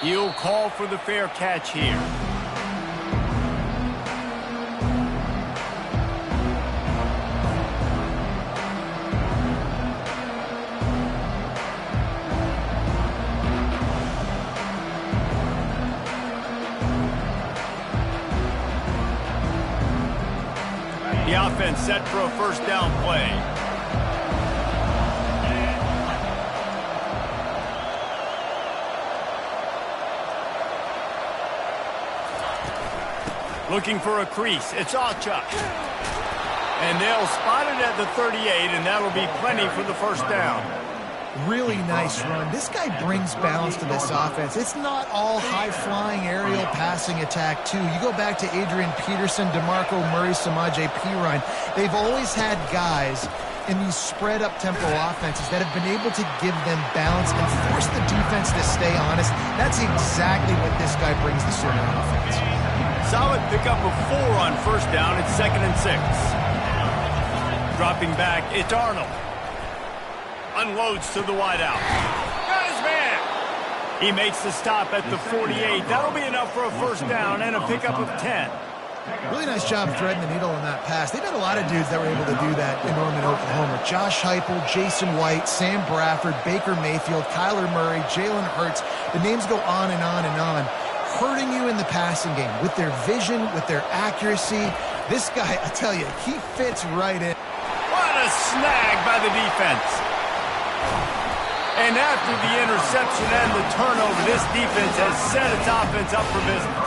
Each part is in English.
He'll call for the fair catch here. The offense set for a first down play. Looking for a crease. It's Ocha. And they'll spot it at the 38, and that'll be plenty for the first down. Really nice run. This guy brings balance to this offense. It's not all high-flying aerial passing attack, too. You go back to Adrian Peterson, DeMarco Murray, Samaje Perine. They've always had guys in these spread-up tempo offenses that have been able to give them balance and force the defense to stay honest. That's exactly what this guy brings the Sooner offense. Solid pickup of 4 on first down. It's 2nd and 6. Dropping back, it's Arnold. Unloads to the wideout. Got his man. He makes the stop at the 48. That'll be enough for a first down and a pickup of 10. Really nice job threading the needle on that pass. They've had a lot of dudes that were able to do that in Norman, Oklahoma. Josh Heupel, Jason White, Sam Bradford, Baker Mayfield, Kyler Murray, Jalen Hurts. The names go on and on and on. Hurting you in the passing game with their vision, with their accuracy. This guy, I tell you, he fits right in. What a snag by the defense. And after the interception and the turnover, this defense has set its offense up for business.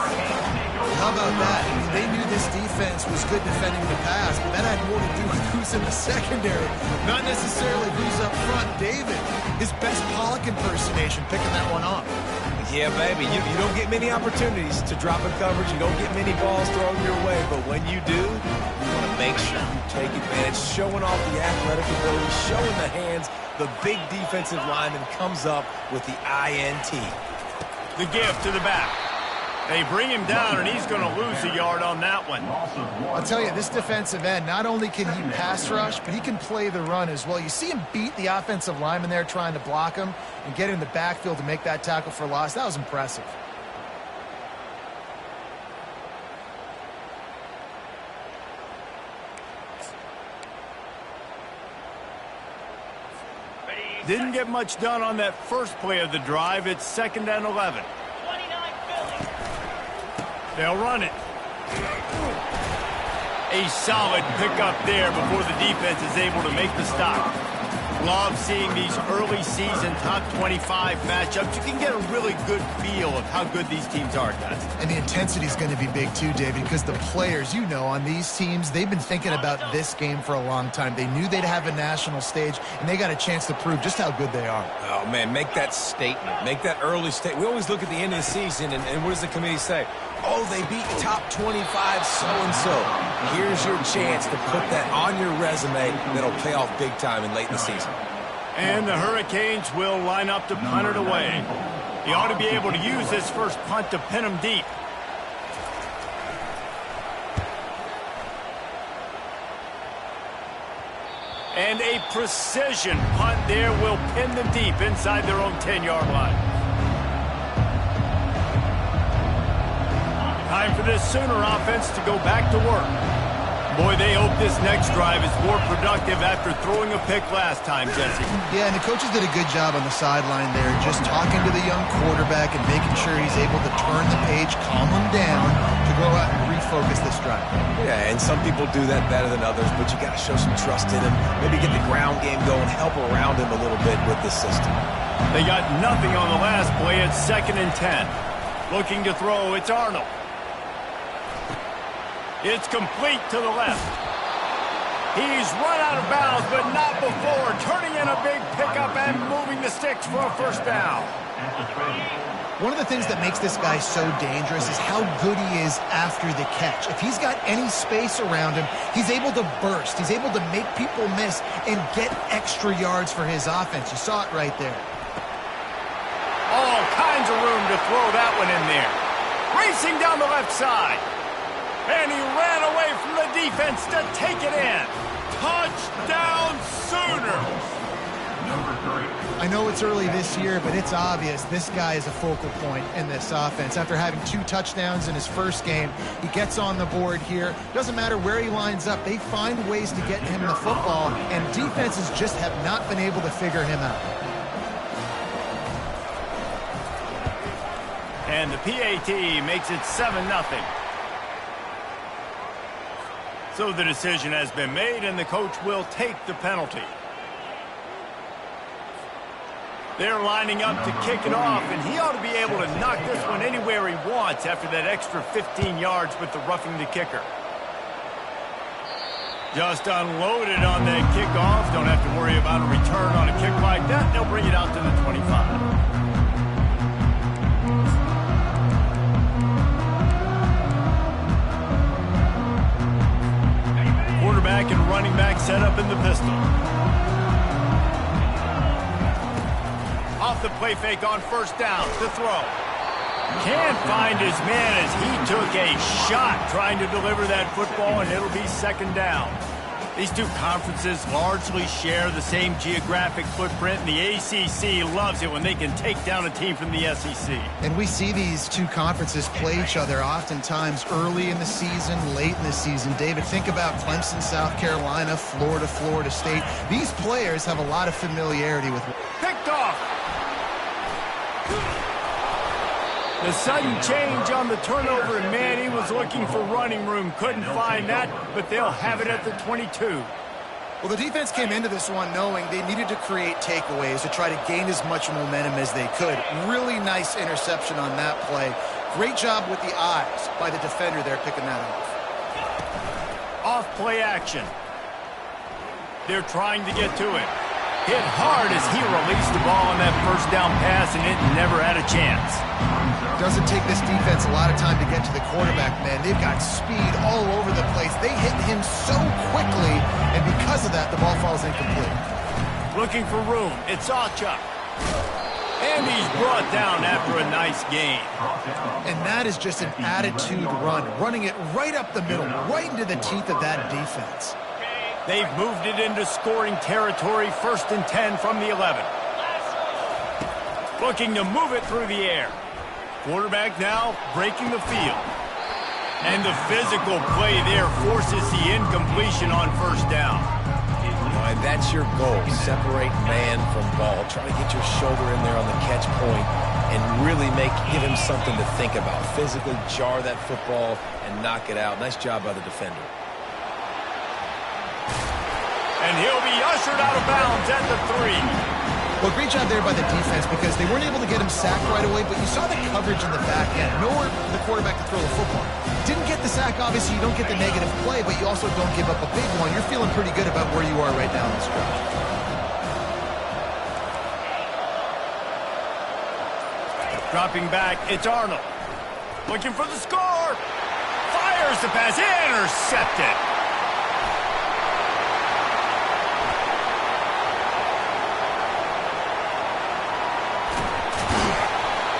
How about that? I mean, they knew this defense was good defending the pass, but that had more to do with who's in the secondary, not necessarily who's up front. David, his best Pollock impersonation, picking that one off. Yeah, baby, you don't get many opportunities to drop in coverage. You don't get many balls thrown your way, but when you do, you want to make sure you take advantage, showing off the athletic ability, showing the hands. The big defensive lineman comes up with the INT. The give to the back. They bring him down, and he's going to lose a yard on that one. I'll tell you, this defensive end, not only can he pass rush, but he can play the run as well. You see him beat the offensive lineman there trying to block him and get in the backfield to make that tackle for loss. That was impressive. Didn't get much done on that first play of the drive. It's 2nd and 11. They'll run it. A solid pickup there before the defense is able to make the stop. Love seeing these early season top 25 matchups. You can get a really good feel of how good these teams are, guys. And the intensity is going to be big too, David, because the players, you know, on these teams, they've been thinking about this game for a long time. They knew they'd have a national stage, and they got a chance to prove just how good they are. Oh, man, make that statement. Make that early statement. We always look at the end of the season, and what does the committee say? Oh, they beat top 25 so-and-so. Here's your chance to put that on your resume that'll pay off big time in late in the season. And the Hurricanes will line up to punt it away. He ought to be able to use this first punt to pin them deep. And a precision punt there will pin them deep inside their own 10-yard line. Time for this Sooner offense to go back to work. Boy, they hope this next drive is more productive after throwing a pick last time, Jesse. Yeah, and the coaches did a good job on the sideline there, just talking to the young quarterback and making sure he's able to turn the page, calm him down, to go out and refocus this drive. Yeah, and some people do that better than others, but you got to show some trust in him. Maybe get the ground game going, help around him a little bit with this system. They got nothing on the last play. It's 2nd and 10. Looking to throw, it's Arnold. It's complete to the left. He's run out of bounds, but not before. Turning in a big pickup and moving the sticks for a first down. One of the things that makes this guy so dangerous is how good he is after the catch. If he's got any space around him, he's able to burst. He's able to make people miss and get extra yards for his offense. You saw it right there. All kinds of room to throw that one in there. Racing down the left side. And he ran away from the defense to take it in. Touchdown, Sooners! I know it's early this year, but it's obvious this guy is a focal point in this offense. After having 2 touchdowns in his first game, he gets on the board here. Doesn't matter where he lines up, they find ways to get him the football, and defenses just have not been able to figure him out. And the PAT makes it 7-0. So the decision has been made, and the coach will take the penalty. They're lining up to kick it off, and he ought to be able to knock this one anywhere he wants after that extra 15 yards with the roughing the kicker. Just unloaded on that kickoff. Don't have to worry about a return on a kick like that. They'll bring it out to the 25. Quarterback and running back set up in the pistol. Off the play fake on first down to throw. Can't find his man as he took a shot trying to deliver that football, and it'll be second down. These two conferences largely share the same geographic footprint, and the ACC loves it when they can take down a team from the SEC. And we see these two conferences play each other oftentimes early in the season, late in the season. David, think about Clemson, South Carolina, Florida, Florida State. These players have a lot of familiarity with. Picked off. The sudden change on the turnover, and man, he was looking for running room. Couldn't find that, but they'll have it at the 22. Well, the defense came into this one knowing they needed to create takeaways to try to gain as much momentum as they could. Really nice interception on that play. Great job with the eyes by the defender there picking that off. Off play action. They're trying to get to it. Hit hard as he released the ball on that first down pass, and it never had a chance. Doesn't take this defense a lot of time to get to the quarterback, man. They've got speed all over the place. They hit him so quickly, and because of that, the ball falls incomplete. Looking for room. It's Achuk. And he's brought down after a nice gain. And that is just an attitude run, running it right up the middle, right into the teeth of that defense. They've moved it into scoring territory, 1st and 10 from the 11. Looking to move it through the air. Quarterback now breaking the field. And the physical play there forces the incompletion on first down. And that's your goal. Separate man from ball. Try to get your shoulder in there on the catch point and really give him something to think about. Physically jar that football and knock it out. Nice job by the defender. And he'll be ushered out of bounds at the 3. Well, great job there by the defense because they weren't able to get him sacked right away, but you saw the coverage in the back end. Nowhere for the quarterback to throw the football. Didn't get the sack, obviously you don't get the negative play, but you also don't give up a big one. You're feeling pretty good about where you are right now in this stretch. Dropping back, it's Arnold. Looking for the score. Fires the pass, intercepted.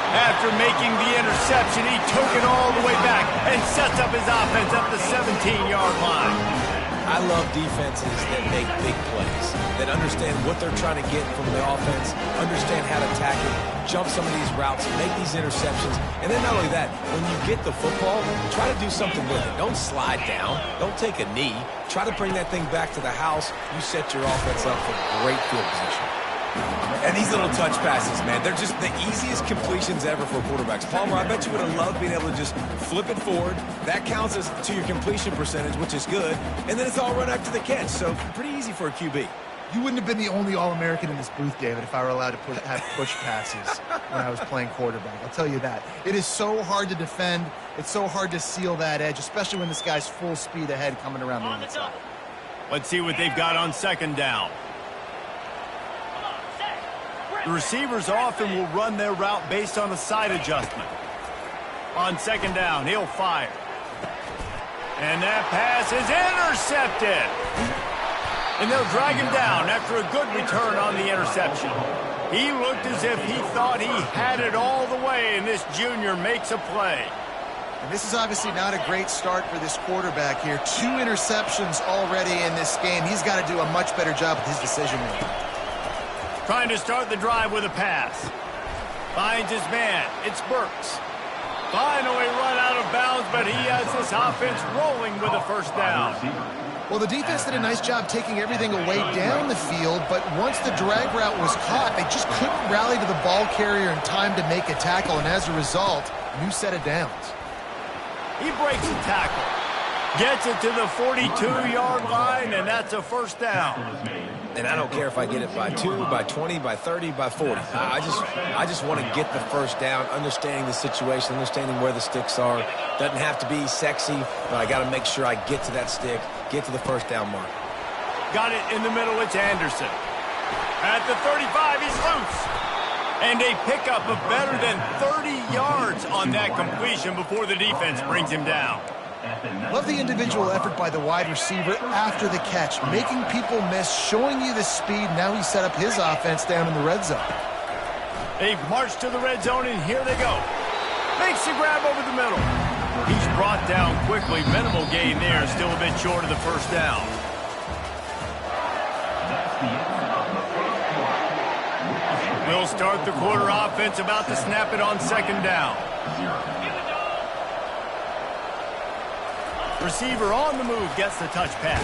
After making the interception, he took it all the way back and sets up his offense at the 17-yard line. I love defenses that make big plays, that understand what they're trying to get from the offense, understand how to tackle it, jump some of these routes, make these interceptions. And then not only that, when you get the football, try to do something with it. Don't slide down. Don't take a knee. Try to bring that thing back to the house. You set your offense up for great field position. And these little touch passes, man, they're just the easiest completions ever for quarterbacks. Palmer, I bet you would have loved being able to just flip it forward. That counts as to your completion percentage, which is good. And then it's all run after the catch, so pretty easy for a QB. You wouldn't have been the only All-American in this booth, David, if I were allowed to have push passes when I was playing quarterback. I'll tell you that. It is so hard to defend. It's so hard to seal that edge, especially when this guy's full speed ahead coming around the inside. Let's see what they've got on second down. The receivers often will run their route based on a side adjustment. On second down, he'll fire. And that pass is intercepted. And they'll drag him down after a good return on the interception. He looked as if he thought he had it all the way, and this junior makes a play. And this is obviously not a great start for this quarterback here. 2 interceptions already in this game. He's got to do a much better job with his decision making. Trying to start the drive with a pass. Finds his man. It's Burks. Finally run out of bounds, but he has this offense rolling with a first down. Well, the defense did a nice job taking everything away down the field, but once the drag route was caught, they just couldn't rally to the ball carrier in time to make a tackle, and as a result, new set of downs. He breaks the tackle. Gets it to the 42-yard line, and that's a first down. And I don't care if I get it by 2, by 20, by 30, by 40. I just want to get the first down, understanding the situation, understanding where the sticks are. Doesn't have to be sexy, but I got to make sure I get to that stick, get to the first down mark. Got it in the middle. It's Anderson. At the 35, he's loose. And a pickup of better than 30 yards on that completion before the defense brings him down. Love the individual effort by the wide receiver after the catch, making people miss, showing you the speed. Now he set up his offense down in the red zone. They've marched to the red zone, and here they go. Makes the grab over the middle. He's brought down quickly. Minimal gain there, still a bit short of the first down. We'll start the quarter offense, about to snap it on second down. Receiver on the move, gets the touch pass.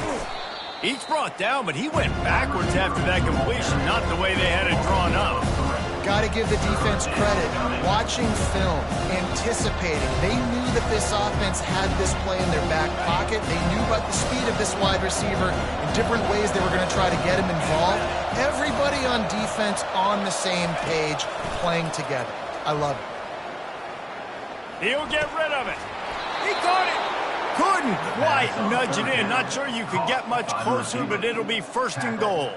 Each brought down, but he went backwards after that completion, not the way they had it drawn up. Got to give the defense credit. Watching film, anticipating. They knew that this offense had this play in their back pocket. They knew about the speed of this wide receiver. In different ways they were going to try to get him involved. Everybody on defense on the same page, playing together. I love it. He'll get rid of it. He caught it. Couldn't quite nudge it in. Not sure you could get much closer, but it'll be first and goal.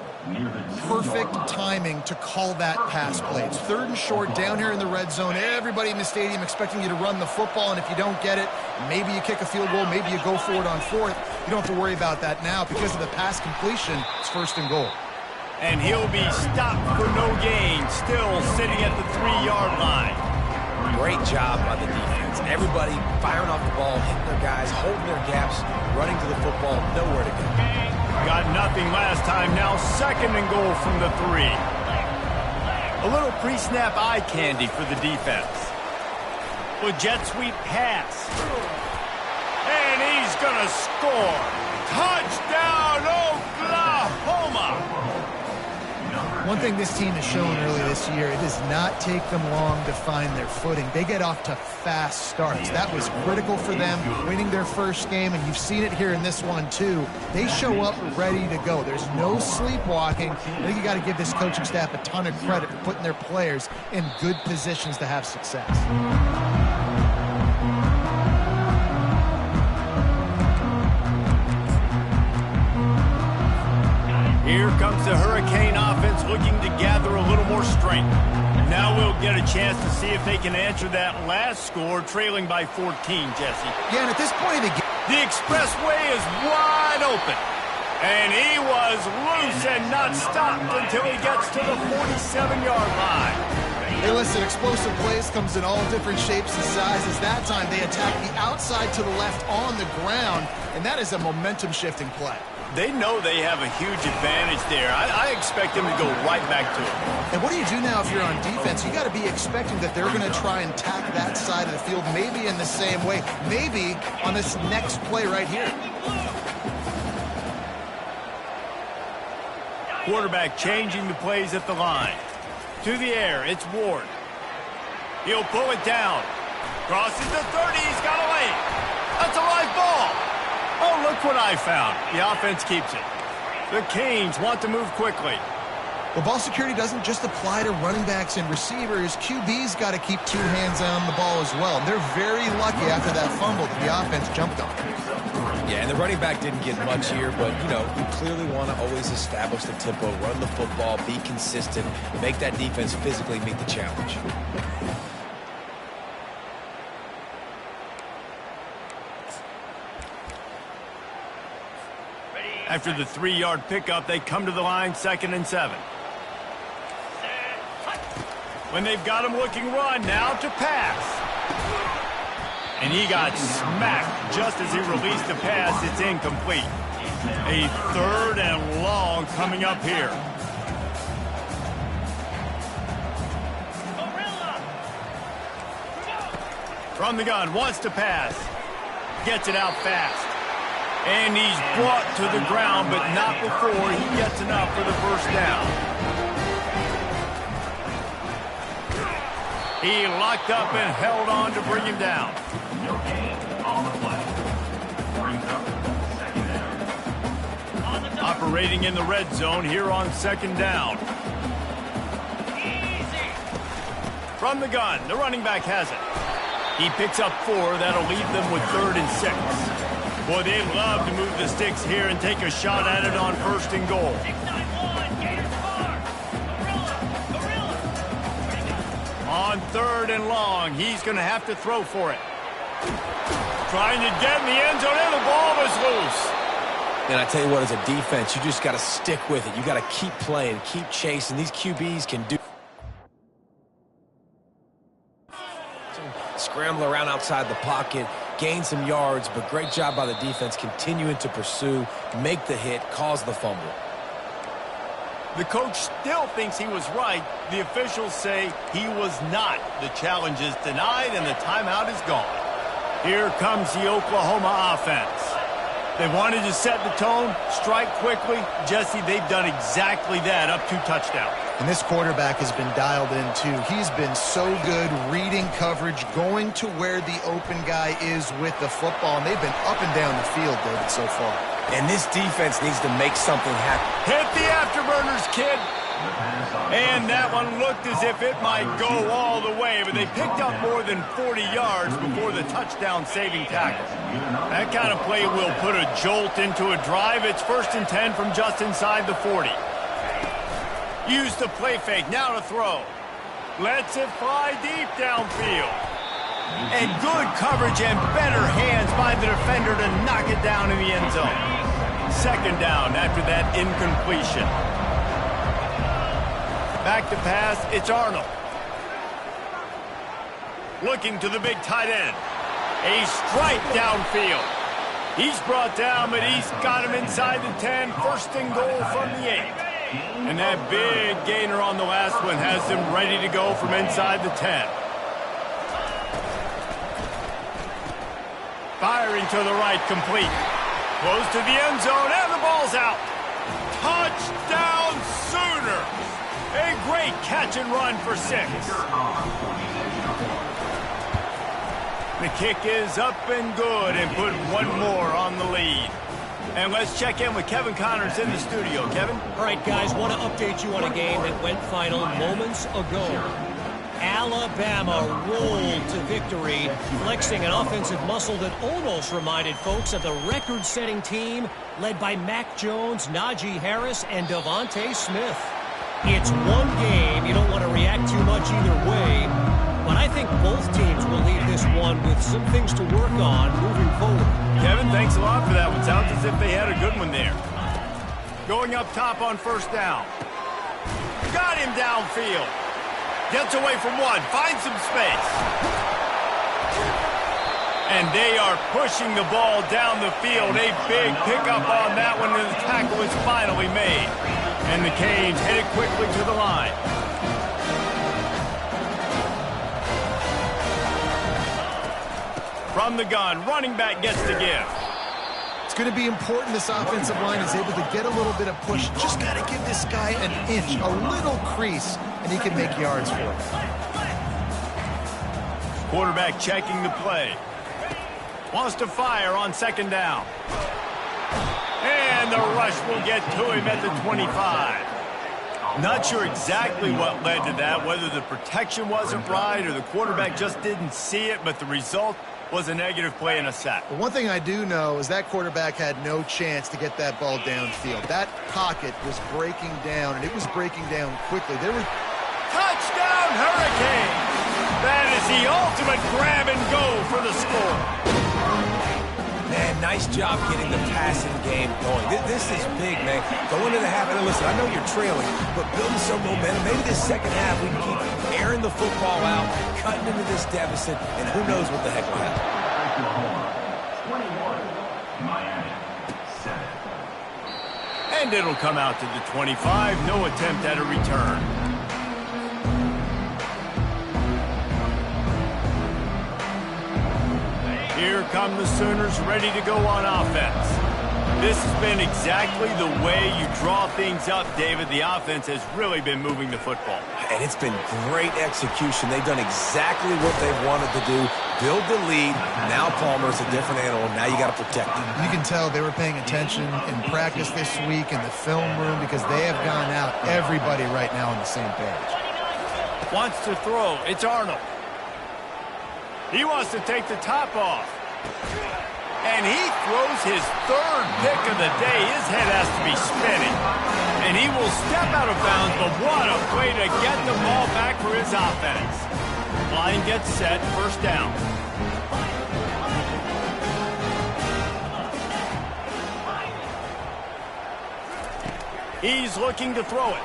Perfect timing to call that pass play. It's third and short down here in the red zone. Everybody in the stadium expecting you to run the football, and if you don't get it, maybe you kick a field goal, maybe you go for it on fourth. You don't have to worry about that now. Because of the pass completion, it's first and goal. And he'll be stopped for no gain, still sitting at the 3-yard line. Great job by the defense. Everybody firing off the ball, hitting their guys, holding their gaps, running to the football, nowhere to go. Got nothing last time, now second and goal from the 3. A little pre-snap eye candy for the defense. With jet sweep pass. And he's going to score. Touchdown, Oklahoma! One thing this team has shown early this year, it does not take them long to find their footing. They get off to fast starts. That was critical for them, winning their first game, and you've seen it here in this one too. They show up ready to go. There's no sleepwalking. I think you got to give this coaching staff a ton of credit for putting their players in good positions to have success. Here comes the Hurricane offense looking to gather a little more strength. Now we'll get a chance to see if they can answer that last score, trailing by 14, Jesse. Yeah, and at this point of the game, the expressway is wide open. And he was loose and not stopped until he gets to the 47-yard line. Hey, listen, explosive plays comes in all different shapes and sizes. That time they attack the outside to the left on the ground, and that is a momentum-shifting play. They know they have a huge advantage there. I expect them to go right back to it. And what do you do now if you're on defense? You got to be expecting that they're going to try and tack that side of the field, maybe in the same way, maybe on this next play right here. Quarterback changing the plays at the line. To the air, it's Ward. He'll pull it down. Crosses the 30, he's got away. That's a live ball. Oh, look what I found. The offense keeps it. The Canes want to move quickly. Well, ball security doesn't just apply to running backs and receivers. QB's got to keep two hands on the ball as well. They're very lucky after that fumble that the offense jumped on. Yeah, and the running back didn't get much here, but, you know, you clearly want to always establish the tempo, run the football, be consistent, make that defense physically meet the challenge. After the 3-yard pickup, they come to the line, 2nd and 7. When they've got him looking run, now to pass. And he got smacked just as he released the pass. It's incomplete. A 3rd and long coming up here. From the gun, wants to pass. Gets it out fast. And he's brought to the ground, but not before he gets enough for the first down. He locked up and held on to bring him down. Operating in the red zone here on second down. From the gun, the running back has it. He picks up 4. That'll leave them with 3rd and 6. Boy, they love to move the sticks here and take a shot at it on 1st and goal. On 3rd and long, he's going to have to throw for it. Trying to get in the end zone, and the ball was loose. And I tell you what, as a defense, you just got to stick with it. You got to keep playing, keep chasing. These QBs can do. Scramble around outside the pocket, gain some yards, but great job by the defense continuing to pursue, make the hit, cause the fumble. The coach still thinks he was right. The officials say he was not. The challenge is denied, and the timeout is gone. Here comes the Oklahoma offense. They wanted to set the tone, strike quickly. Jesse, they've done exactly that, up 2 touchdowns. And this quarterback has been dialed in, too. He's been so good reading coverage, going to where the open guy is with the football. And they've been up and down the field, David, so far. And this defense needs to make something happen. Hit the afterburners, kid. And that one looked as if it might go all the way, but they picked up more than 40 yards before the touchdown-saving tackle. That kind of play will put a jolt into a drive. It's 1st and 10 from just inside the 40. Use the play fake, now to throw. Lets it fly deep downfield. And good coverage and better hands by the defender to knock it down in the end zone. 2nd down after that incompletion. Back to pass, it's Arnold. Looking to the big tight end. A strike downfield. He's brought down, but he's got him inside the 10. 1st and goal from the 8. And that big gainer on the last one has them ready to go from inside the 10. Firing to the right, complete. Close to the end zone, and the ball's out. Touchdown Sooners! A great catch and run for 6. The kick is up and good and put 1 more on the lead. And let's check in with Kevin Connors in the studio. Kevin? All right, guys, want to update you on a game that went final moments ago. Alabama rolled to victory, flexing an offensive muscle that almost reminded folks of the record-setting team led by Mac Jones, Najee Harris, and Devontae Smith. It's one game. You don't want to react too much either way, but I think both teams will leave this one with some things to work on moving forward. Kevin, thanks a lot for that one. Sounds as if they had a good one there. Going up top on 1st down. Got him downfield. Gets away from 1. Finds some space. And they are pushing the ball down the field. A big pickup on that one, and the tackle is finally made. And the Canes headed quickly to the line. From the gun, running back gets the give. It's going to be important this offensive line is able to get a little bit of push. Just got to give this guy an inch, a little crease, and he can make yards for it. Quarterback checking the play. Wants to fire on 2nd down. And the rush will get to him at the 25. Not sure exactly what led to that, whether the protection wasn't right or the quarterback just didn't see it, but the result was a negative play and a sack. But one thing I do know is that quarterback had no chance to get that ball downfield. That pocket was breaking down, and it was breaking down quickly. Touchdown, Hurricanes! That is the ultimate grab and go for the score. Man, nice job getting the passing game going. This is big, man. Going into the half, and listen, I know you're trailing, but building some momentum. Maybe this 2nd half we can keep airing the football out, cutting into this deficit, and who knows what the heck will happen. And it'll come out to the 25. No attempt at a return. come the Sooners, ready to go on offense. This has been exactly the way you draw things up, David. The offense has really been moving the football. And it's been great execution. They've done exactly what they've wanted to do. Build the lead. Now Palmer's a different animal. Now you got to protect him. You can tell they were paying attention in practice this week in the film room because they have gone out, everybody right now on the same page. Wants to throw. It's Arnold. He wants to take the top off. And he throws his third pick of the day. His head has to be spinning. And he will step out of bounds, but what a way to get the ball back for his offense. Line gets set, first down. He's looking to throw it.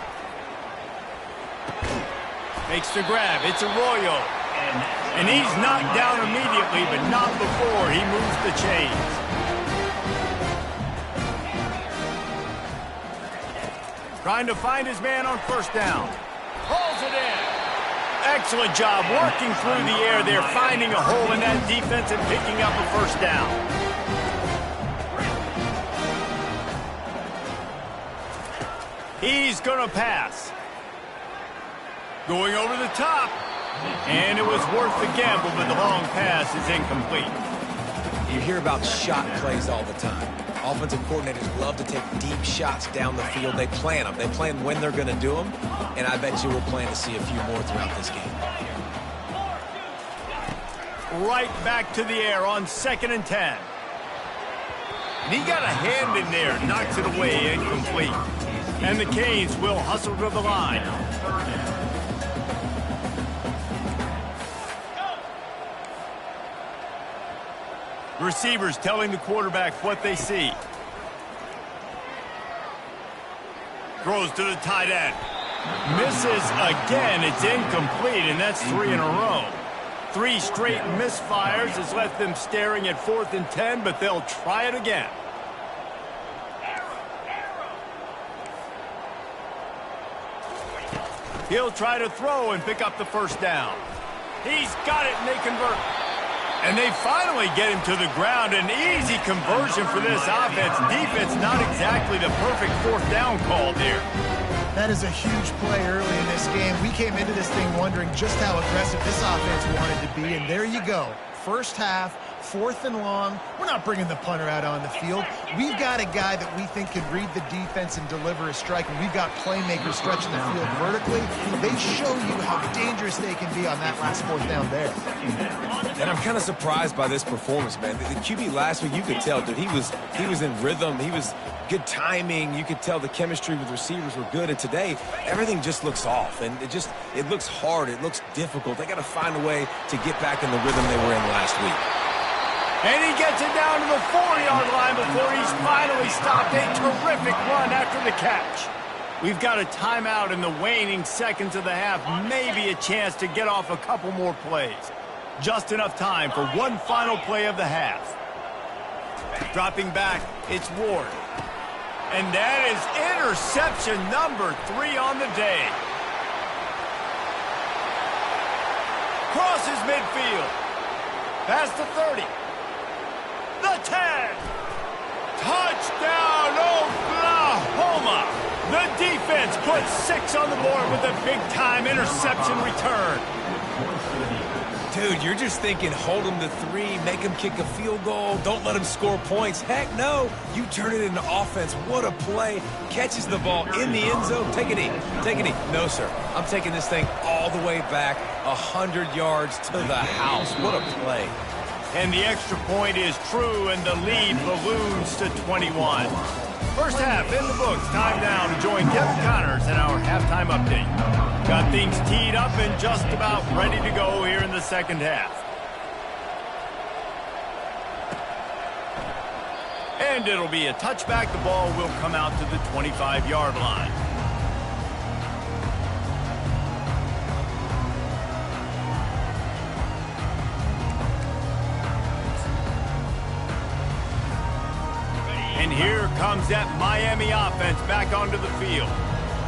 Makes the grab. It's Arroyo. And he's knocked down immediately, but not before he moves the chains. Trying to find his man on first down. Pulls it in. Excellent job working through the air there, finding a hole in that defense and picking up a first down. He's going to pass. Going over the top. And it was worth the gamble, but the long pass is incomplete. You hear about shot plays all the time. Offensive coordinators love to take deep shots down the field. They plan them. They plan when they're going to do them. And I bet you we'll plan to see a few more throughout this game. Right back to the air on 2nd and 10. And he got a hand in there, knocks it away, incomplete. And the Canes will hustle to the line. Receivers telling the quarterback what they see. Throws to the tight end. Misses again. It's incomplete, and that's 3 in a row. 3 straight misfires has left them staring at 4th and 10, but they'll try it again. He'll try to throw and pick up the first down. He's got it, and they convert. And they finally get him to the ground. An easy conversion for this offense. Defense not exactly the perfect 4th down call there. That is a huge play early in this game. We came into this thing wondering just how aggressive this offense wanted to be, and there you go. First half, 4th and long. We're not bringing the punter out on the field. We've got a guy that we think can read the defense and deliver a strike, and we've got playmakers stretching the field vertically. They show you how dangerous they can be on that last 4th down there. And I'm kind of surprised by this performance, man. The QB last week, you could tell, dude, he was in rhythm. He was good timing. You could tell the chemistry with receivers were good. And today, everything just looks off. And it looks hard. It looks difficult. They got to find a way to get back in the rhythm they were in last week. And he gets it down to the 4-yard line before he's finally stopped. A terrific run after the catch. We've got a timeout in the waning seconds of the half. Maybe a chance to get off a couple more plays. Just enough time for one final play of the half. Dropping back, it's Ward. And that is interception number 3 on the day. Crosses midfield. Past the 30. The 10. Touchdown, Oklahoma. The defense puts 6 on the board with a big-time interception return. Dude, you're just thinking, hold him to 3, make him kick a field goal, don't let him score points. Heck no, you turn it into offense. What a play. Catches the ball in the end zone. Take it in. Take it in. No, sir. I'm taking this thing all the way back 100 yards to the house. What a play. And the extra point is true, and the lead balloons to 21. First half in the books. Time now to join Kevin Connors in our halftime update. Got things teed up and just about ready to go here in the second half. And it'll be a touchback. The ball will come out to the 25-yard line. And here comes that Miami offense back onto the field.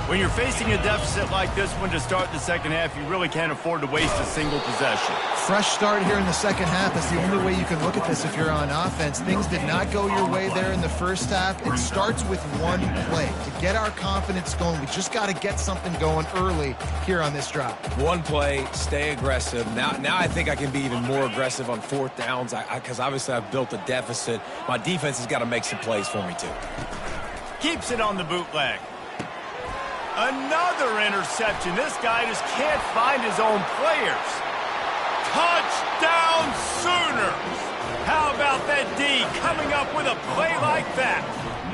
When you're facing a deficit like this one to start the second half, you really can't afford to waste a single possession. Fresh start here in the second half. That's the only way you can look at this if you're on offense. Things did not go your way there in the first half. It starts with one play. To get our confidence going, we just got to get something going early here on this drive. One play, stay aggressive. Now I think I can be even more aggressive on fourth downs because obviously I've built a deficit. My defense has got to make some plays for me too. Keeps it on the bootleg. Another interception. This guy just can't find his own players. Touchdown Sooners! How about that D coming up with a play like that?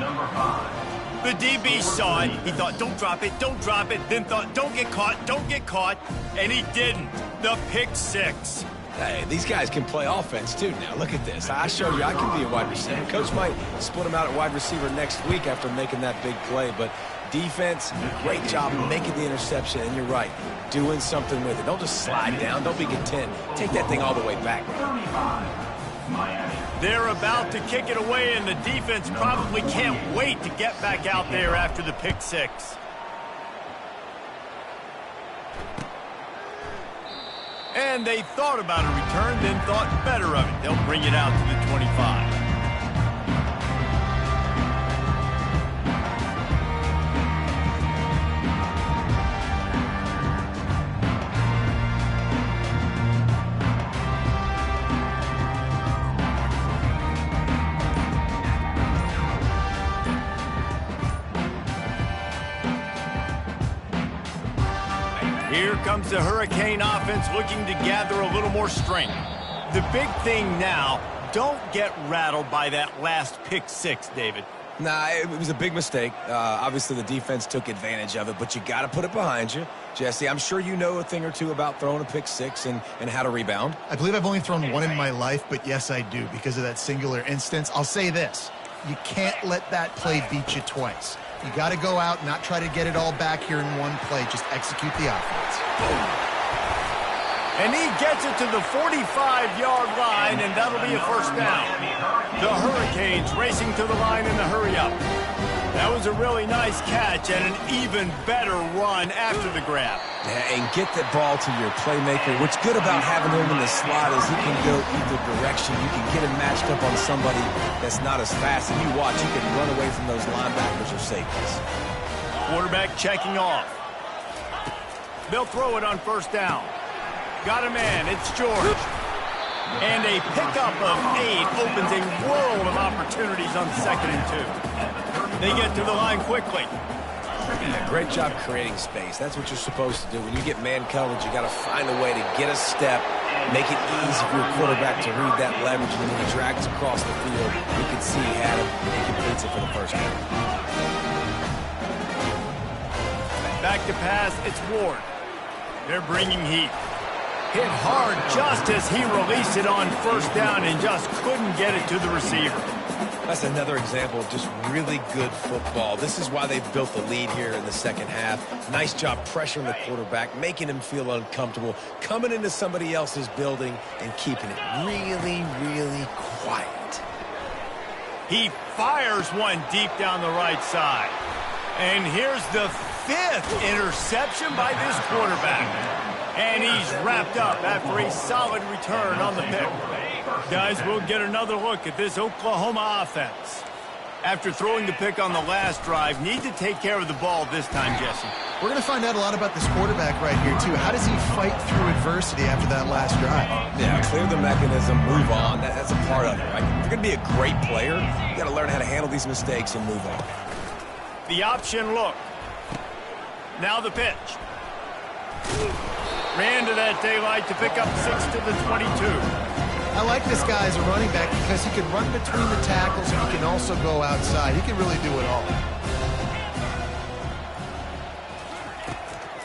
Number 5. The DB saw it. He thought, don't drop it, don't drop it. Then thought, don't get caught. And he didn't. The pick six. Hey, these guys can play offense too now. Look at this. I showed you I can be a wide receiver. Coach might split him out at wide receiver next week after making that big play, but defense, great job making the interception, and you're right, doing something with it. Don't just slide down. Don't be content. Take that thing all the way back. 35, Miami. They're about to kick it away, and the defense probably can't wait to get back out there after the pick six. And they thought about a return, then thought better of it. They'll bring it out to the 25. Here comes the Hurricane offense looking to gather a little more strength. The big thing now, don't get rattled by that last pick six, David. Nah, it was a big mistake. Obviously, the defense took advantage of it, but you got to put it behind you. Jesse, I'm sure you know a thing or two about throwing a pick six and how to rebound. I believe I've only thrown one in my life, but yes, I do because of that singular instance. I'll say this. You can't let that play beat you twice. You got to go out, not try to get it all back here in one play. Just execute the offense. Boom. And he gets it to the 45-yard line, and that'll be a first down. The Hurricanes racing to the line in the hurry-up. That was a really nice catch and an even better run after the grab. Yeah, and get the ball to your playmaker. What's good about having him in the slot is he can go either direction. You can get him matched up on somebody that's not as fast. And you watch, he can run away from those linebackers or safeties. Quarterback checking off. They'll throw it on first down. Got a man. It's George. And a pickup of 8 opens a world of opportunities on 2nd and 2. They get to the line quickly. Yeah, great job creating space. That's what you're supposed to do. When you get man coverage, you got to find a way to get a step, make it easy for your quarterback to read that leverage, and then when he drags across the field, you can see he had him and completes it for the first down. Back to pass, it's Ward. They're bringing heat. Hit hard just as he released it on first down and just couldn't get it to the receiver. That's another example of just really good football. This is why they've built the lead here in the second half. Nice job pressuring the quarterback, making him feel uncomfortable, coming into somebody else's building and keeping it really, really quiet. He fires one deep down the right side. And here's the 5th interception by this quarterback. And he's wrapped up after a solid return on the pick. Guys, we'll get another look at this Oklahoma offense. After throwing the pick on the last drive, need to take care of the ball this time, Jesse. We're going to find out a lot about this quarterback right here, too. How does he fight through adversity after that last drive? Yeah, clear the mechanism, move on. That's a part of it, right? If you're going to be a great player, you got to learn how to handle these mistakes and move on. The option look. Now the pitch. Ran to that daylight to pick up 6 to the 22. I like this guy as a running back because he can run between the tackles and he can also go outside. He can really do it all.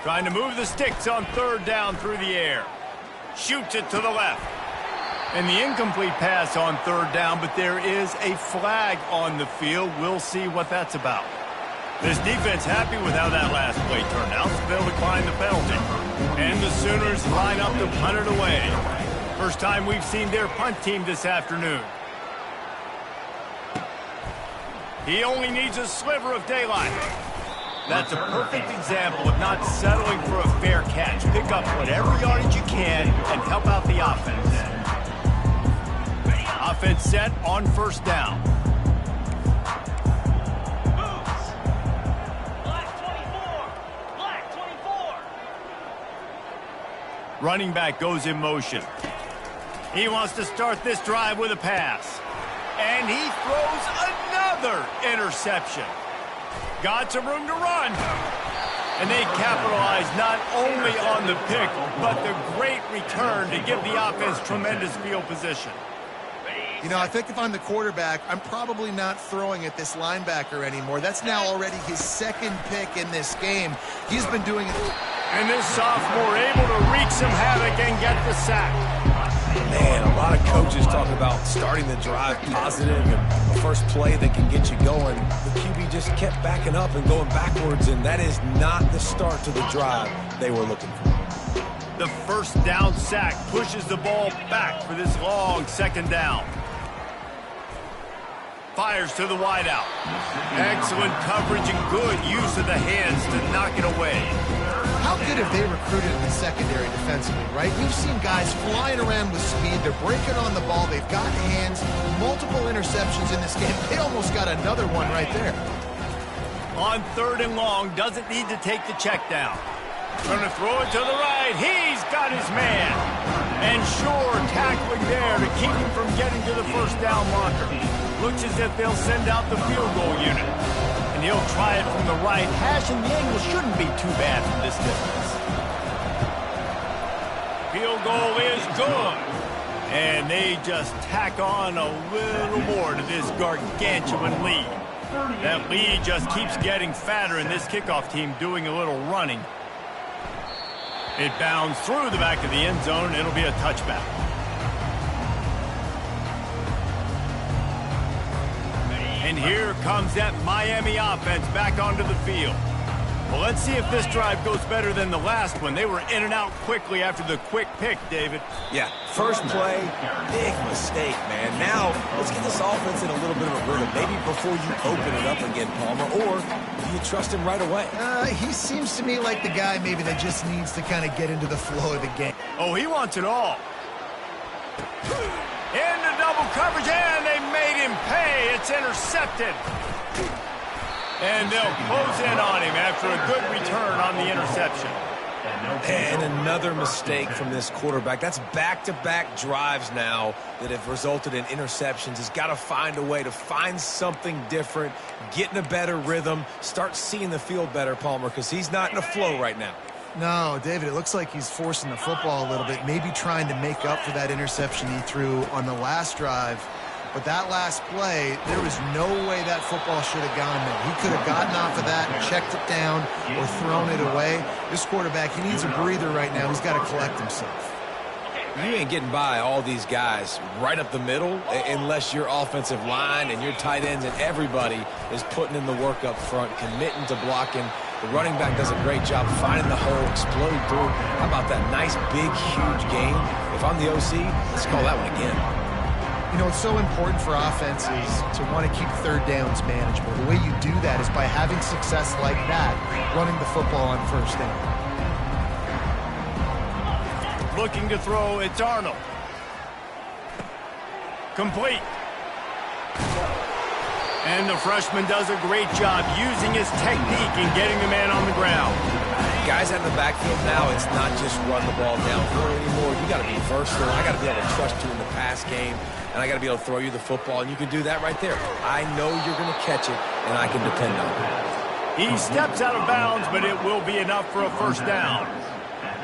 Trying to move the sticks on 3rd down through the air. Shoots it to the left. And the incomplete pass on 3rd down, but there is a flag on the field. We'll see what that's about. This defense happy with how that last play turned out, so they'll decline the penalty. And the Sooners line up to punt it away. First time we've seen their punt team this afternoon. He only needs a sliver of daylight. That's a perfect example of not settling for a fair catch. Pick up whatever yardage you can and help out the offense. Offense set on first down. Running back goes in motion. He wants to start this drive with a pass. And he throws another interception. Got some room to run. And they capitalize not only on the pick, but the great return to give the offense tremendous field position. You know, I think if I'm the quarterback, I'm probably not throwing at this linebacker anymore. That's now already his second pick in this game. He's been doing it. And this sophomore able to wreak some havoc and get the sack. Man, a lot of coaches talk about starting the drive positive and the first play that can get you going. The QB just kept backing up and going backwards, and that is not the start to the drive they were looking for. The first down sack pushes the ball back for this long second down. Fires to the wideout. Excellent coverage and good use of the hands to knock it away. How good have they recruited in the secondary defensively, right? We've seen guys flying around with speed. They're breaking on the ball. They've got hands. Multiple interceptions in this game. They almost got another one right there. On third and long, doesn't need to take the check down. Going to throw it to the right. He's got his man. And sure, tackling there to keep him from getting to the first down marker. Looks as if they'll send out the field goal unit. And he'll try it from the right hash, and the angle shouldn't be too bad from this distance. Field goal is good. And they just tack on a little more to this gargantuan lead. That lead just keeps getting fatter, and this kickoff team doing a little running. It bounds through the back of the end zone. It'll be a touchback. And here comes that Miami offense back onto the field. Well, let's see if this drive goes better than the last one. They were in and out quickly after the quick pick, David. Yeah, first play, big mistake, man. Now, let's get this offense in a little bit of a rhythm. Maybe before you open it up again, Palmer, or do you trust him right away? He seems to me like the guy maybe that just needs to kind of get into the flow of the game. Oh, he wants it all. Into double coverage, and they made him pay. It's intercepted. And they'll close in on him after a good return on the interception. And another mistake from this quarterback. That's back-to-back drives now that have resulted in interceptions. He's got to find a way to find something different, get in a better rhythm, start seeing the field better, Palmer, because he's not in a flow right now. No, David, it looks like he's forcing the football a little bit, maybe trying to make up for that interception he threw on the last drive. But that last play, there was no way that football should have gone there. He could have gotten off of that and checked it down or thrown it away. This quarterback, he needs a breather right now. He's got to collect himself. You ain't getting by all these guys right up the middle unless your offensive line and your tight ends and everybody is putting in the work up front, committing to blocking. The running back does a great job finding the hole, exploding through. How about that nice, big, huge gain? If I'm the OC, let's call that one again. You know, it's so important for offenses to want to keep third downs manageable. The way you do that is by having success like that, running the football on first down. Looking to throw, it's Arnold. Complete. And the freshman does a great job using his technique and getting the man on the ground. Guys out of the backfield now, it's not just run the ball downfield anymore. You got to be versatile. I got to be able to trust you in the pass game, and I got to be able to throw you the football, and you can do that right there. I know you're going to catch it, and I can depend on it. He steps out of bounds, but it will be enough for a first down.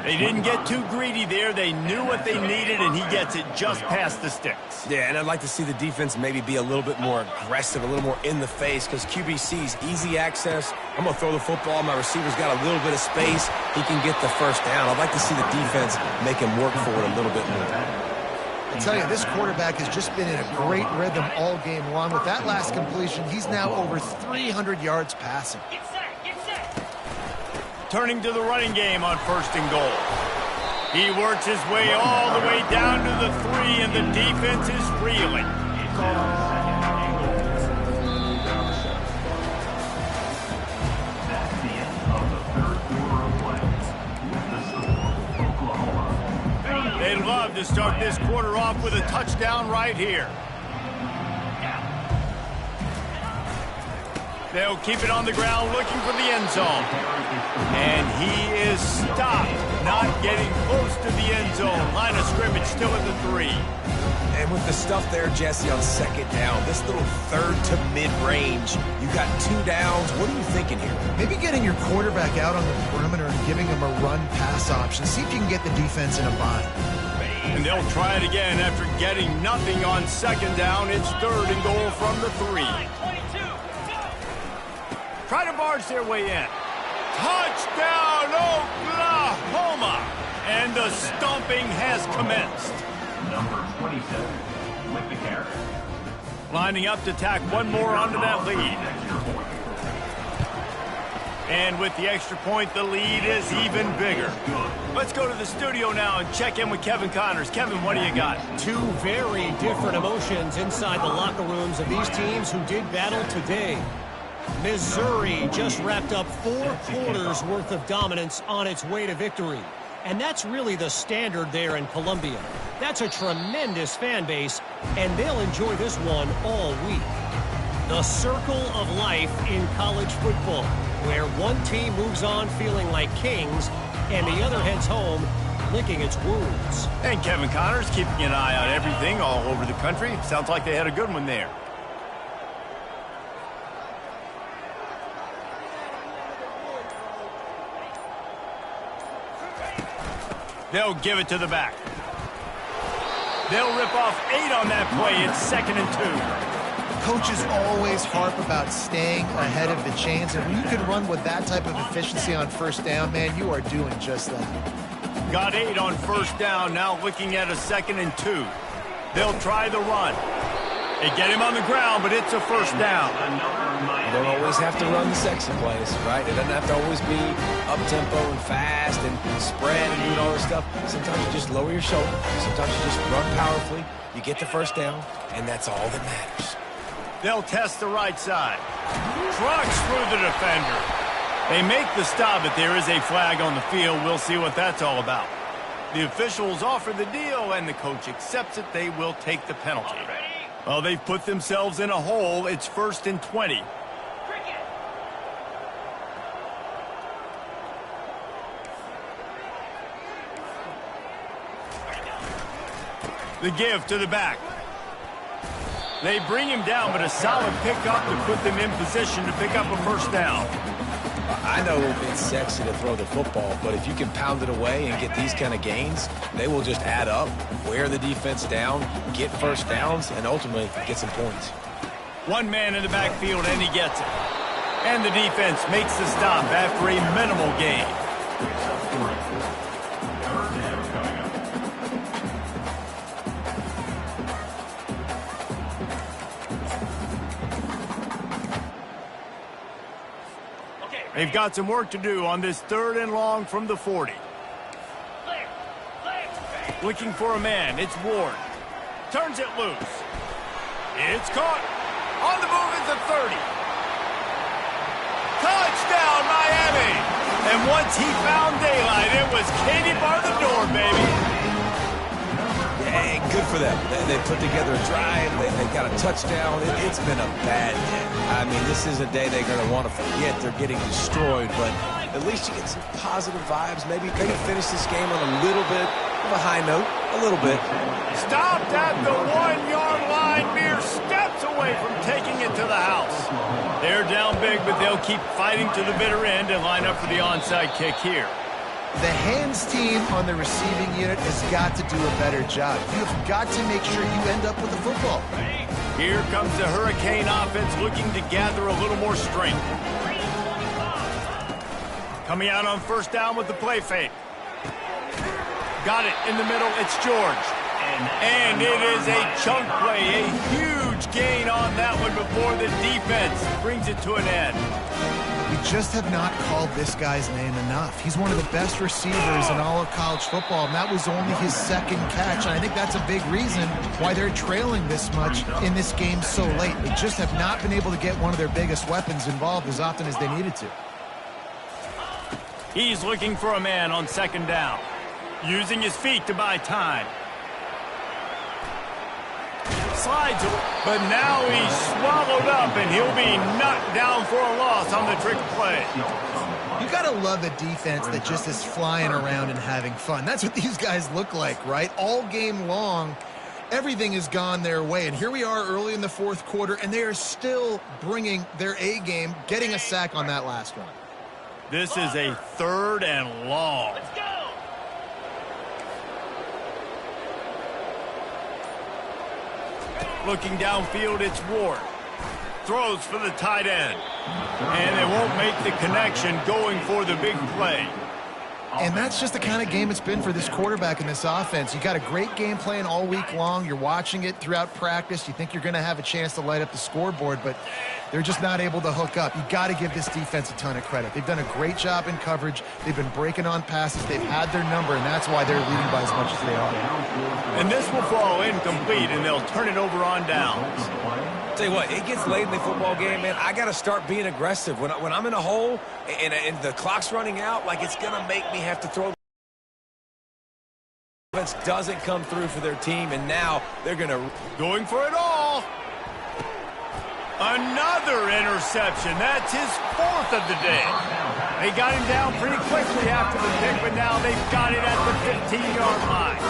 They didn't get too greedy there. They knew what they needed, and he gets it just past the sticks. Yeah, and I'd like to see the defense maybe be a little bit more aggressive, a little more in the face, because QBC's easy access. I'm going to throw the football. My receiver's got a little bit of space. He can get the first down. I'd like to see the defense make him work for it a little bit more. I tell you, this quarterback has just been in a great rhythm all game long. With that last completion, he's now over 300 yards passing. Turning to the running game on first and goal. He works his way all the way down to the 3, and the defense is reeling. They'd love to start this quarter off with a touchdown right here. They'll keep it on the ground looking for the end zone. And he is stopped, not getting close to the end zone. Line of scrimmage still at the 3. And with the stuff there, Jesse, on second down, this little third to mid-range, you got 2 downs. What are you thinking here? Maybe getting your quarterback out on the perimeter and giving him a run-pass option. See if you can get the defense in a bind. And they'll try it again after getting nothing on second down. It's 3rd and goal from the 3. Try to barge their way in. Touchdown, Oklahoma! And the stomping has commenced. Number 27 with the carry. Lining up to tack one more onto that lead. And with the extra point, the lead is even bigger. Let's go to the studio now and check in with Kevin Connors. Kevin, what do you got? 2 very different emotions inside the locker rooms of these teams who did battle today. Missouri just wrapped up 4 quarters worth of dominance on its way to victory. And that's really the standard there in Columbia. That's a tremendous fan base, and they'll enjoy this one all week. The circle of life in college football, where one team moves on feeling like kings, and the other heads home licking its wounds. And Kevin Connors keeping an eye on everything all over the country. Sounds like they had a good one there. They'll give it to the back. They'll rip off 8 on that play. It's 2nd and 2. Coaches always harp about staying ahead of the chains, and when you can run with that type of efficiency on first down, man, you are doing just that. Got 8 on first down, now looking at a 2nd and 2. They'll try the run. They get him on the ground, but it's a first down. You don't always have to run the sexy plays, right? It doesn't have to always be up-tempo and fast and spread and doing all this stuff. Sometimes you just lower your shoulder. Sometimes you just run powerfully. You get the first down, and that's all that matters. They'll test the right side. Trucks through the defender. They make the stop, but there is a flag on the field. We'll see what that's all about. The officials offer the deal, and the coach accepts it. They will take the penalty. Well, they've put themselves in a hole. It's 1st and 20. The give to the back. They bring him down, but a solid pickup to put them in position to pick up a first down. I know it's sexy to throw the football, but if you can pound it away and get these kind of gains, they will just add up, wear the defense down, get first downs, and ultimately get some points. One man in the backfield, and he gets it. And the defense makes the stop after a minimal gain. They've got some work to do on this 3rd and long from the 40. Looking for a man. It's Ward. Turns it loose. It's caught. On the move is the 30. Touchdown, Miami. And once he found daylight, it was Katie bar the door, baby. Hey, good for them. They put together a drive. They got a touchdown. It's been a bad day. I mean, this is a day they're going to want to forget. They're getting destroyed, but at least you get some positive vibes. Maybe finish this game on a little bit of a high note. A little bit. Stopped at the 1-yard line. Mere steps away from taking it to the house. They're down big, but they'll keep fighting to the bitter end and line up for the onside kick here. The hands team on the receiving unit has got to do a better job. You've got to make sure you end up with the football. Here comes the Hurricane offense looking to gather a little more strength. Coming out on first down with the play fake. Got it in the middle. It's George. And it is a chunk play. A huge gain on that one before the defense brings it to an end. We just have not called this guy's name enough. He's one of the best receivers in all of college football, and that was only his 2nd catch. And I think that's a big reason why they're trailing this much in this game so late. They just have not been able to get one of their biggest weapons involved as often as they needed to. He's looking for a man on 2nd down. Using his feet to buy time. Slides, but now he's swallowed up, and he'll be knocked down for a loss on the trick play. You got to love a defense that just is flying around and having fun. That's what these guys look like, right? All game long, everything has gone their way. And here we are early in the fourth quarter, and they are still bringing their A game, getting a sack on that last one. This is a 3rd and long. Let's go. Looking downfield, it's Ward. Throws for the tight end. And they won't make the connection going for the big play. And that's just the kind of game it's been for this quarterback in this offense. You got a great game plan all week long. You're watching it throughout practice. You think you're going to have a chance to light up the scoreboard, but they're just not able to hook up. You got to give this defense a ton of credit. They've done a great job in coverage. They've been breaking on passes. They've had their number, and that's why they're leading by as much as they are. And this will fall incomplete, and they'll turn it over on downs. Tell you what, it gets late in the football game, man. I got to start being aggressive. When I'm in a hole and the clock's running out, like it's going to make me have to throw. Offense doesn't come through for their team, and now they're going to. Going for it all. Another interception. That's his 4th of the day. They got him down pretty quickly after the pick, but now they've got it at the 15-yard line.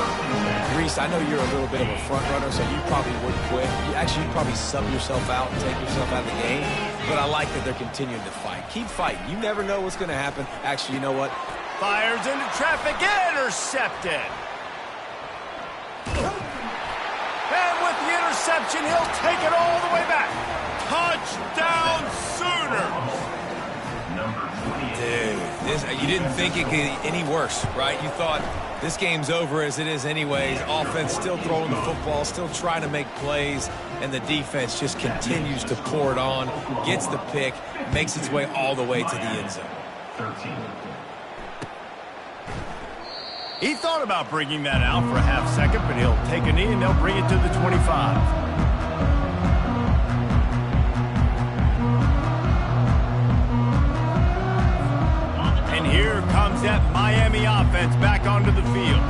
Reese, I know you're a little bit of a front runner, so you probably would quit. You'd probably sub yourself out and take yourself out of the game. But I like that they're continuing to fight. Keep fighting. You never know what's going to happen. Actually, you know what? Fires into traffic. Intercepted. And with the interception, he'll take it all the way back. Touchdown Sooners. Dude, you didn't think it could get any worse, right? You thought this game's over as it is anyways. Offense still throwing the football, still trying to make plays, and the defense just continues to pour it on, gets the pick, makes its way all the way to the end zone. 13. He thought about bringing that out for a half second, but he'll take a knee and they'll bring it to the 25. Here comes that Miami offense back onto the field.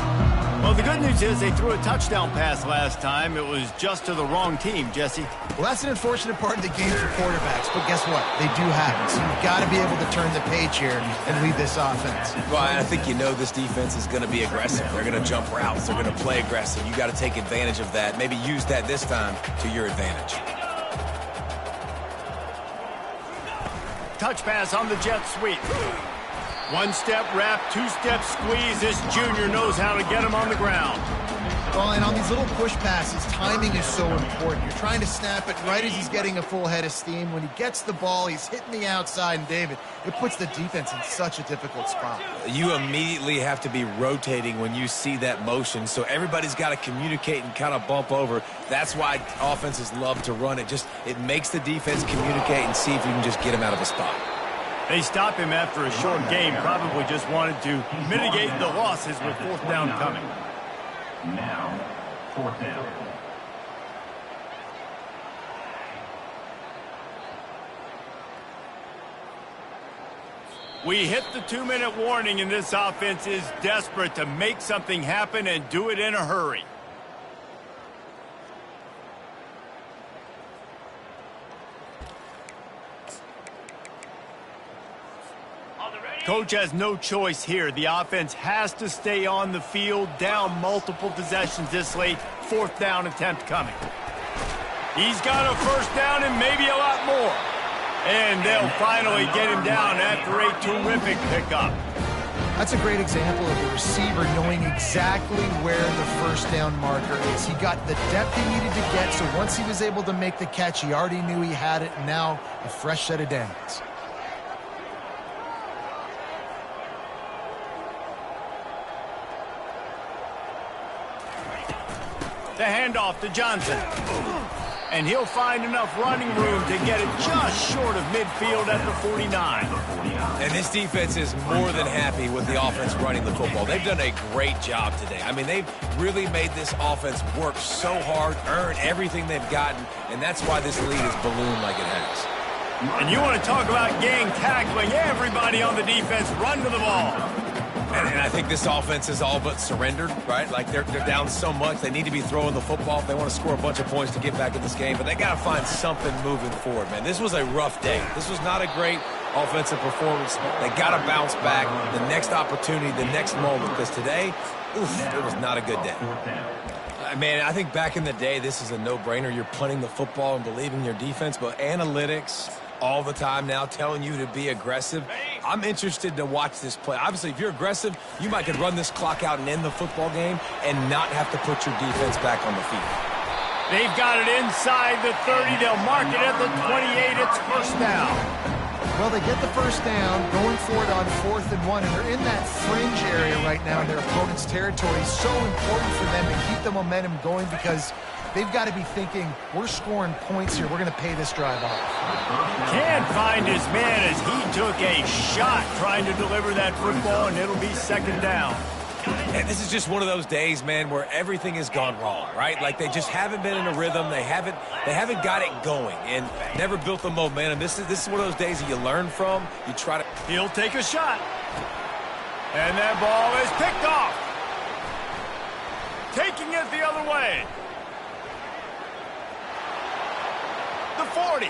Well, the good news is they threw a touchdown pass last time. It was just to the wrong team, Jesse. Well, that's an unfortunate part of the game for quarterbacks, but guess what? They do have it. So you've got to be able to turn the page here and lead this offense. Well, I think you know this defense is going to be aggressive. They're going to jump routes. They're going to play aggressive. You got to take advantage of that. Maybe use that this time to your advantage. Touch pass on the jet sweep. One-step wrap, two-step squeeze. This junior knows how to get him on the ground. Well, and on these little push passes, timing is so important. You're trying to snap it right as he's getting a full head of steam. When he gets the ball, he's hitting the outside, and David, it puts the defense in such a difficult spot. You immediately have to be rotating when you see that motion, so everybody's got to communicate and kind of bump over. That's why offenses love to run it. It makes the defense communicate and see if you can just get him out of a spot. They stop him after a short game. Probably just wanted to mitigate the losses with 4th down coming. Now, 4th down. We hit the 2-minute warning, and this offense is desperate to make something happen and do it in a hurry. Coach has no choice here. The offense has to stay on the field, down multiple possessions this late. 4th down attempt coming. He's got a 1st down and maybe a lot more. And they'll finally get him down after a terrific pickup. That's a great example of the receiver knowing exactly where the 1st down marker is. He got the depth he needed to get, so once he was able to make the catch, he already knew he had it, and now a fresh set of downs. The handoff to Johnson. And he'll find enough running room to get it just short of midfield at the 49. And this defense is more than happy with the offense running the football. They've done a great job today. I mean, they've really made this offense work so hard, earn everything they've gotten, and that's why this lead is ballooned like it has. And you want to talk about gang tackling. Everybody on the defense run to the ball. And I think this offense is all but surrendered, right? Like they're down so much. They need to be throwing the football if they want to score a bunch of points to get back in this game. But they got to find something moving forward, man. This was a rough day. This was not a great offensive performance. They got to bounce back the next opportunity, the next moment. Because today, it was not a good day. Man, I think back in the day, this is a no-brainer. You're punting the football and believing in your defense. But analytics all the time now telling you to be aggressive. I'm interested to watch this play. Obviously, if you're aggressive, you might could run this clock out and end the football game and not have to put your defense back on the field. They've got it inside the 30. They'll mark it at the 28. It's first down. Well, they get the first down, going for it on 4th and 1, and they're in that fringe area right now in their opponent's territory. So important for them to keep the momentum going because they've got to be thinking, we're scoring points here. We're going to pay this drive off. Can't find his man as he took a shot trying to deliver that football, and it'll be second down. And this is just one of those days, man, where everything has gone wrong, right? Like they just haven't been in a rhythm. They haven't got it going and never built the momentum. This is one of those days that you learn from. You try to. He'll take a shot. And that ball is picked off. Taking it the other way. The 40.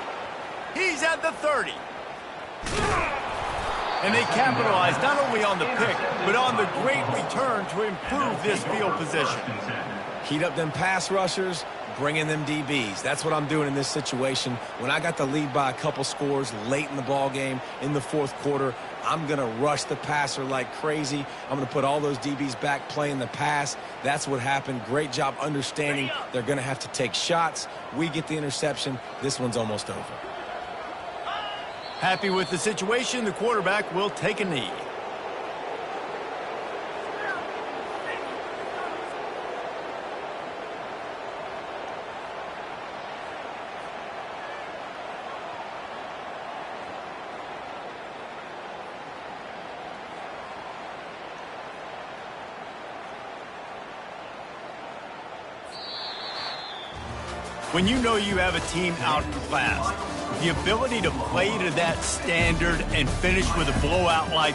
He's at the 30. And they capitalize not only on the pick, but on the great return to improve this field position. Heat up them pass rushers, bring in them DBs. That's what I'm doing in this situation. When I got the lead by a couple scores late in the ball game, in the fourth quarter, I'm going to rush the passer like crazy. I'm going to put all those DBs back playing the pass. That's what happened. Great job understanding they're going to have to take shots. We get the interception. This one's almost over. Happy with the situation, the quarterback will take a knee. When you know you have a team outclassed, the ability to play to that standard and finish with a blowout like